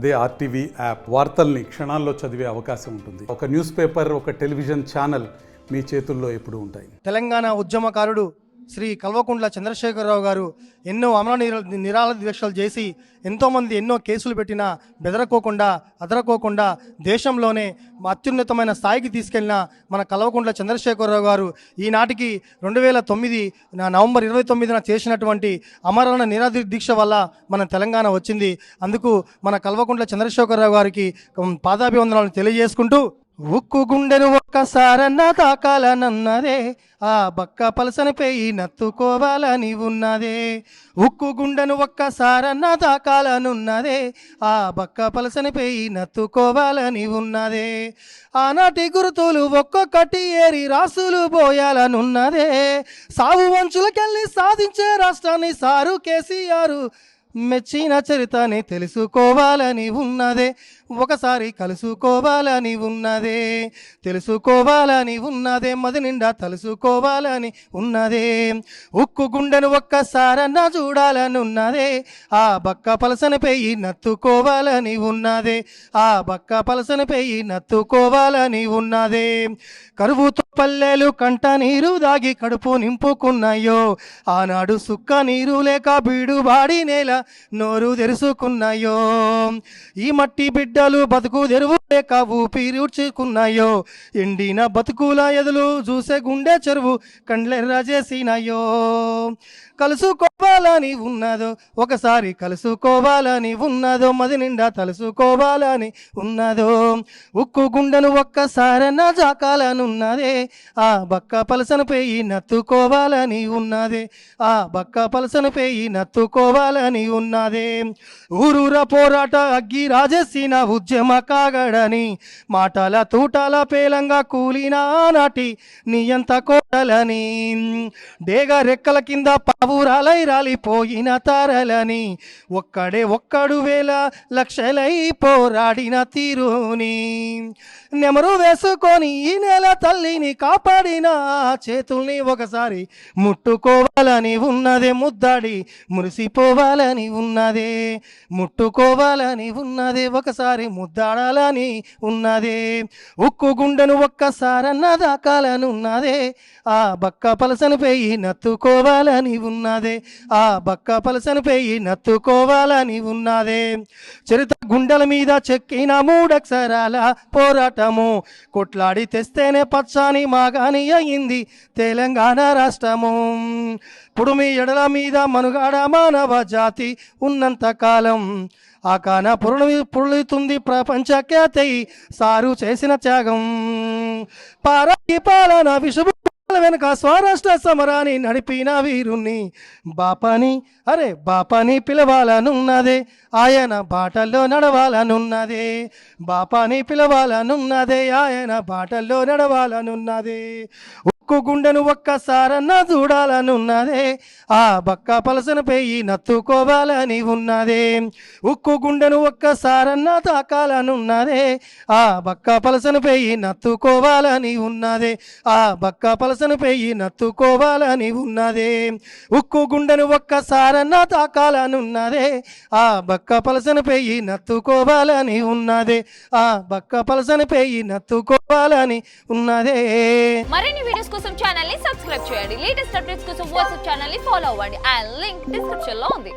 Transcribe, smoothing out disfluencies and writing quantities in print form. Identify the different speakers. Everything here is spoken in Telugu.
Speaker 1: అదే ఆర్టీవీ యాప్ వార్తల్ని క్షణాల్లో చదివే అవకాశం ఉంటుంది. ఒక న్యూస్ పేపర్, ఒక టెలివిజన్ ఛానల్ మీ చేతుల్లో ఎప్పుడూ ఉంటాయి.
Speaker 2: తెలంగాణ ఉద్యమకారుడు శ్రీ కల్వకుంట్ల చంద్రశేఖరరావు గారు ఎన్నో అమర నిరాహార దీక్షలు చేసి ఎంతోమంది ఎన్నో కేసులు పెట్టినా బెదరకోకుండా అదరకోకుండా దేశంలోనే అత్యున్నతమైన స్థాయికి తీసుకెళ్లిన మన కల్వకుంట్ల చంద్రశేఖరరావు గారు ఈనాటికి 2009 నవంబర్ 29న చేసినటువంటి అమరణ నిరాహార దీక్ష వల్ల మన తెలంగాణ వచ్చింది. అందుకు మన కల్వకుంట్ల చంద్రశేఖరరావు గారికి పాదాభివందనాలను తెలియజేసుకుంటూ, ఉక్కు గుండెను ఒక్కసారన్నా తాకాలనన్నదే, ఆ బక్క పలసని పేయి నత్తుకోవాలని ఉన్నదే. ఉక్కు గుండెను ఒక్కసారన్నా తాకాలనున్నదే, ఆ బక్క పలసని పేయి నత్తుకోవాలని ఉన్నదే. ఆనాటి గుర్తులు ఒక్కొక్కటి ఏరి రాసులు పోయాలనున్నదే. సాగు వంచులకెళ్ళి సాధించే రాష్ట్రాన్ని సారు కేసీఆర్ మెచ్చిన చరితని తెలుసుకోవాలని ఉన్నదే. ఒకసారి కలుసుకోవాలని ఉన్నదే, తెలుసుకోవాలని ఉన్నదే, మది నిండా తలుసుకోవాలని ఉన్నదే. ఉక్కు గుండెను ఒక్కసారన్నా చూడాలని ఉన్నదే, ఆ బక్క పలసని పెయ్యి నత్తుకోవాలని ఉన్నదే, ఆ బక్క పలసని పెయ్యి నత్తుకోవాలని ఉన్నదే. కరువుతో పల్లెలు కంట నీరు దాగి కడుపు నింపుకున్నాయో, ఆనాడు సుక్క నీరు లేక బీడుబాడి నేల నోరు తెరుచుకున్నాయో. ఈ మట్టి బిడ్డలు బతుకు తెరువు లేక ఊపిరిడ్చుకున్నాయో, ఎండిన బతుకుల ఎదులు చూసే గుండె చెరువు కండ్లెర్ర చేసినాయో. కలుసుకోవాలని ఉన్నదో, ఒకసారి కలుసుకోవాలని ఉన్నదో, మది నిండా తలుసుకోవాలని ఉన్నదో. ఉక్కు గుండెను ఒక్కసారన్నా జాకాలనున్నదే, ఆ బక్క పలసను పేయి నత్తుకోవాలని ఉన్నదే, ఆ బక్క పలసను పేయి నత్తుకోవాలని ఉన్నదే. ఊరూర పోరాట అగ్గి రాజేసిన ఉద్యమ కాగడని, మాటల తూటాల పేలంగా కూలిన నాటి నీయంత కోటలని, డేగ రెక్కల కింద పావురాలై రాలిపోయిన తారలని, ఒక్కడు వేల లక్షలై పోరాడిన తీరుని, నెమరు వేసుకొని ఈ నెల తల్లిని కాపాడిన చేతుల్ని ఒకసారి ముట్టుకోవాలని ఉన్నదే, ముద్దాడి మురిసిపోవాలని ఉన్నదే, ముట్టుకోవాలని ఉన్నదే, ఒకసారి ముద్దాడాలని ఉన్నదే. ఉక్కు గుండెను ఒక్కసారన్నా దాకాలని ఉన్నదే, ఆ బక్క పలసని పేయి నత్తుకోవాలని ఉన్నదే, ఆ బక్క పలసని పేయి నత్తుకోవాలని ఉన్నదే. చరిత్ర గుండెల మీద చెక్కిన 3 అక్షరాల పోరాటము, కొట్లాడి తెస్తేనే పచ్చాని మాగాని అయింది తెలంగాణ రాష్ట్రము. పుడుమి ఎడల మీద మనుగాడ మానవ జాతి ఉన్నంత కాలం, ఆ కాన పురుళుతుంది ప్రపంచ ఖ్యాతి సారు చేసిన త్యాగం. పారాయి పాలన విషు వెనుక స్వరాష్ట్ర సమరాన్ని నడిపిన వీరుణ్ణి బాపాని పిలవాలనున్నదే, ఆయన బాటల్లో నడవాలనున్నదే, బాపాని పిలవాలనున్నదే, ఆయన బాటల్లో నడవాలనున్నదే. ఉక్కు గుండెను ఒక్కసారన్నా చూడాలనున్నదే, ఆ బక్క పలసను పేయి నత్తుకోవాలని ఉన్నదే. ఉక్కు గుండెను ఒక్కసారన్నా తాకాలనున్నదే, ఆ బక్క పలసను పేయి నత్తుకోవాలని ఉన్నదే, ఆ బక్క పలసను పేయి నత్తుకోవాలని ఉన్నదే. ఉక్కు గుండెను ఒక్కసారన్నా తాకాలనున్నదే, ఆ బక్క పలసను పేయి నత్తుకోవాలని ఉన్నదే, ఆ బక్క పలసను పేయి నత్తుకోవాలని ఉన్నదే.
Speaker 3: మరిన్ని వీడియోస్ కోసం ఛానల్ ని సబ్స్క్రైబ్ చేయండి. లేటెస్ట్ అప్డేట్స్ కోసం వాట్సాప్ ఛానల్ ని ఫాలో అవ్వండి. ఆ లింక్ డిస్క్రిప్షన్ లో ఉంది.